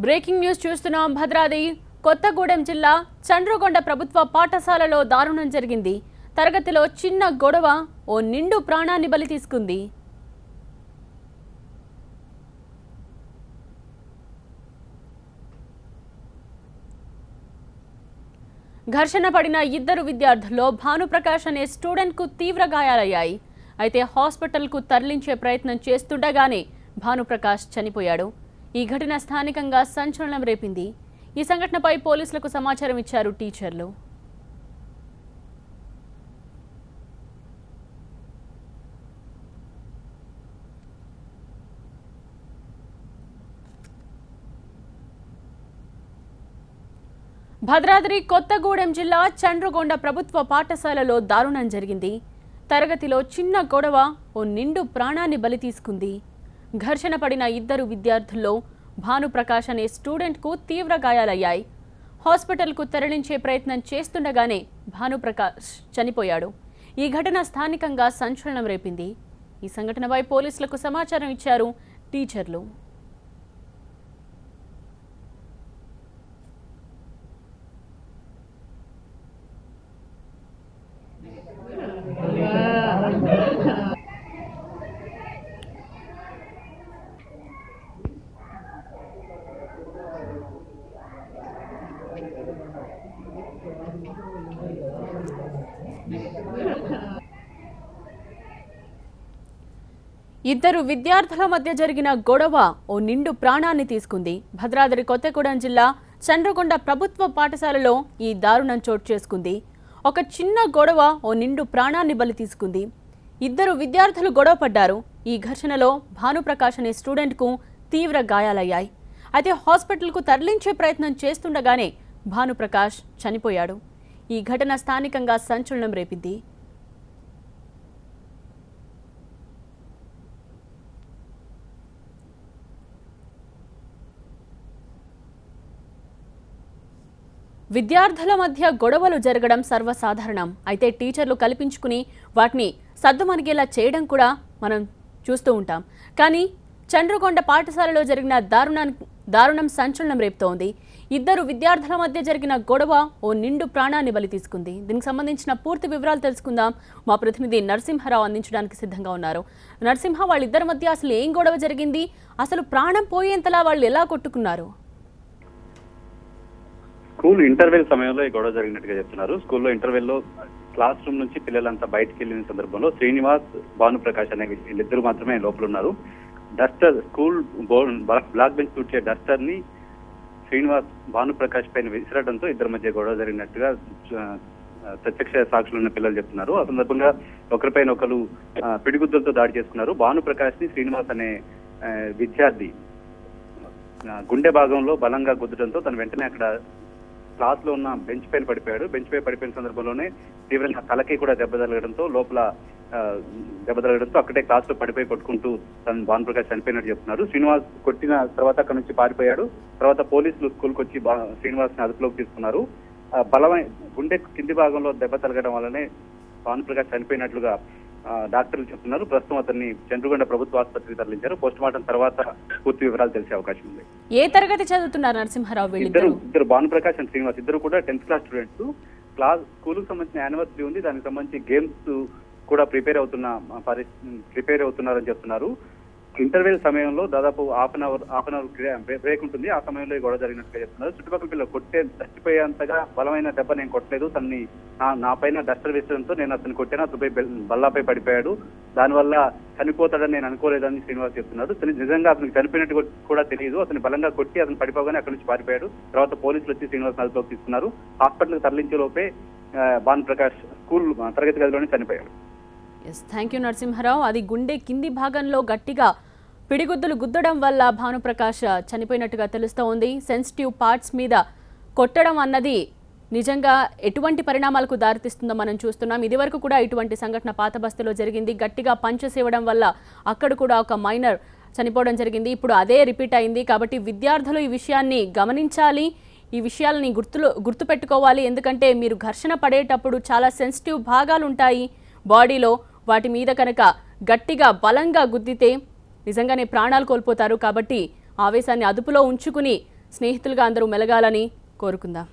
Breaking news చూస్తున్నాం. భద్రాద్రి కొత్తగూడెం జిల్లా చండ్రగొండ ప్రభుత్వ పాఠశాలలో దారుణం జరిగింది. తరగతిలో చిన్న గొడవ ఓ నిండు ప్రాణాన్ని బలి తీసుకుంది. ఘర్షణ పడిన ఇద్దరు విద్యార్థుల్లో భానుప్రకాష్ అనే స్టూడెంట్కు తీవ్ర గాయాలయ్యాయి. అయితే హాస్పిటల్కు తరలించే ప్రయత్నం చేస్తుండగానే భానుప్రకాష్ చనిపోయాడు. ఈ ఘటన స్థానికంగా సంచలనం రేపింది. ఈ సంఘటనపై పోలీసులకు సమాచారం ఇచ్చారు టీచర్లు. భద్రాద్రి కొత్తగూడెం జిల్లా చండ్రగొండ ప్రభుత్వ పాఠశాలలో దారుణం జరిగింది. తరగతిలో చిన్న గొడవ ఓ నిండు ప్రాణాన్ని బలి తీసుకుంది. ఘర్షణ పడిన ఇద్దరు విద్యార్థుల్లో భానుప్రకాష్ అనే స్టూడెంట్కు తీవ్ర గాయాలయ్యాయి. హాస్పిటల్కు తరలించే ప్రయత్నం చేస్తుండగానే భానుప్రకాష్ చనిపోయాడు. ఈ ఘటన స్థానికంగా సంచలనం రేపింది. ఈ సంఘటనపై పోలీసులకు సమాచారం ఇచ్చారు టీచర్లు. ఇద్దరు విద్యార్థుల మధ్య జరిగిన గొడవ ఓ నిండు ప్రాణాన్ని తీసుకుంది. భద్రాద్రి కొత్తగూడెం జిల్లా చండ్రగొండ ప్రభుత్వ పాఠశాలలో ఈ దారుణం చోటు చేసుకుంది. ఒక చిన్న గొడవ ఓ నిండు ప్రాణాన్ని బలి తీసుకుంది. ఇద్దరు విద్యార్థులు గొడవ పడ్డారు. ఈ ఘర్షణలో భానుప్రకాష్ అనే స్టూడెంట్కు తీవ్ర గాయాలయ్యాయి. అయితే హాస్పిటల్కు తరలించే ప్రయత్నం చేస్తుండగానే భానుప్రకాష్ చనిపోయాడు. ఈ ఘటన స్థానికంగా సంచలనం రేపింది. విద్యార్థుల మధ్య గొడవలు జరగడం సర్వసాధారణం. అయితే టీచర్లు కల్పించుకుని వాటిని సద్దుమణిగేలా చేయడం కూడా మనం చూస్తూ ఉంటాం. కానీ చండ్రగొండ పాఠశాలలో జరిగిన దారుణం సంచలనం రేపుతోంది. ఇద్దరు విద్యార్థుల మధ్య జరిగిన గొడవ ఓ నిండు ప్రాణాన్ని బలి తీసుకుంది. దీనికి సంబంధించిన పూర్తి వివరాలు తెలుసుకుందాం. మా ప్రతినిధి నరసింహారావు అందించడానికి సిద్ధంగా ఉన్నారు. నరసింహ, వాళ్ళిద్దరి మధ్య అసలు ఏం గొడవ జరిగింది? అసలు ప్రాణం పోయేంతలా వాళ్ళు ఎలా కొట్టుకున్నారు? స్కూల్ ఇంటర్వెల్ సమయంలో ఈ గొడవ జరిగినట్టుగా చెప్తున్నారు. స్కూల్లో ఇంటర్వెల్లో క్లాస్ రూమ్ నుంచి పిల్లలంతా బయటకు వెళ్ళిన సందర్భంలో శ్రీనివాస్, భానుప్రకాష్ అనే వీళ్ళిద్దరు మాత్రమే లోపల ఉన్నారు. డస్టర్, స్కూల్ బ్లాక్ బెంచ్ తుడిచే డస్టర్ ని శ్రీనివాస్ భానుప్రకాష్ పైన విసిరడంతో ఇద్దరి మధ్య గొడవ జరిగినట్టుగా ప్రత్యక్ష సాక్షులు ఉన్న పిల్లలు చెప్తున్నారు. ఆ సందర్భంగా ఒకరిపైన ఒకరు పిడిగుద్దులతో దాడి చేసుకున్నారు. భానుప్రకాష్ ని శ్రీనివాస్ అనే విద్యార్థి గుండె భాగంలో బలంగా గుద్దడంతో తను వెంటనే అక్కడ క్లాస్ లో ఉన్న బెంచ్ పైన పడిపోయాడు. బెంచ్ పై పడిపోయిన సందర్భంలోనే తీవ్రంగా తలకి కూడా దెబ్బ తగలడంతో అక్కడే క్లాస్ లో పడిపోయి కొట్టుకుంటూ తను భానుప్రకాష్ చనిపోయినట్టు చెప్తున్నారు. శ్రీనివాస్ కొట్టిన తర్వాత అక్కడ నుంచి పారిపోయాడు. తర్వాత పోలీసులు స్కూల్కి వచ్చి శ్రీనివాస్ ని అదుపులోకి తీసుకున్నారు. బలమైన గుండె కింది భాగంలో దెబ్బ తగలడం వల్లనే భానుప్రకాష్ చనిపోయినట్లుగా డాక్టర్లు చెప్తున్నారు. ప్రస్తుతం అతన్ని చంద్రగొండ ప్రభుత్వ ఆసుపత్రికి తరలించారు. పోస్ట్ మార్టం తర్వాత పూర్తి వివరాలు తెలిసే అవకాశం ఉంది. ఏ తరగతి చదువుతున్నారు నరసింహారావు? ఇద్దరు భానుప్రకాష్ అండ్ శ్రీనివాస్ ఇద్దరు కూడా 10th క్లాస్ స్టూడెంట్స్. స్కూల్ కు సంబంధించిన యానివర్సరీ ఉంది. దానికి సంబంధించి గేమ్స్ కూడా ప్రిపేర్ అవుతున్నారని చెప్తున్నారు. ఇంటర్వెల్ సమయంలో దాదాపు హాఫ్ అన్ అవర్ బ్రేక్ ఉంటుంది. ఆ సమయంలో గొడవ జరిగినట్టుగా చెప్తున్నారు. చుట్టుపక్కల పిల్లలు చచ్చిపోయేంతగా బలమైన దెబ్బ నేను కొట్టలేదు, తనని నా పైన డస్టర్ వేసడంతో నేను అతను కొట్టాను, అతనిపై బల్లాపై పడిపోయాడు, దానివల్ల చనిపోతాడని నేను అనుకోలేదని శ్రీనివాస్ చెప్తున్నాడు. నిజంగా అతనికి చనిపోయినట్టు కూడా తెలియదు. అతను బలంగా కొట్టి అతను పడిపోగానే అక్కడి నుంచి పారిపోయాడు. తర్వాత పోలీసులు వచ్చి శ్రీనివాస్ అదుపులోకి తీసుకున్నారు. హాస్పిటల్కి తరలించే లోపే భానుప్రకాష్ స్కూల్ తరగతి గదిలోనే చనిపోయాడు. Thank you Narasimha Rao. అది గుండె కింది భాగంలో గట్టిగా పిడిగుద్దులు గుద్దడం వల్ల భానుప్రకాష్ చనిపోయినట్టుగా తెలుస్తోంది. సెన్సిటివ్ పార్ట్స్ మీద కొట్టడం అన్నది నిజంగా ఎటువంటి పరిణామాలకు దారితీస్తుందో మనం చూస్తున్నాం. ఇదివరకు కూడా ఇటువంటి సంఘటన పాత బస్తీలో జరిగింది. గట్టిగా పంచెస్ ఇవ్వడం వల్ల అక్కడ కూడా ఒక మైనర్ చనిపోవడం జరిగింది. ఇప్పుడు అదే రిపీట్ అయింది. కాబట్టి విద్యార్థులు ఈ విషయాన్ని గమనించాలి, ఈ విషయాలని గుర్తుపెట్టుకోవాలి. ఎందుకంటే మీరు ఘర్షణ పడేటప్పుడు చాలా సెన్సిటివ్ భాగాలు ఉంటాయి బాడీలో. వాటి మీద కనుక గట్టిగా బలంగా గుద్దితే నిజంగానే ప్రాణాలు కోల్పోతారు. కాబట్టి ఆవేశాన్ని అదుపులో ఉంచుకుని స్నేహితులుగా అందరూ మెలగాలని కోరుకుందాం.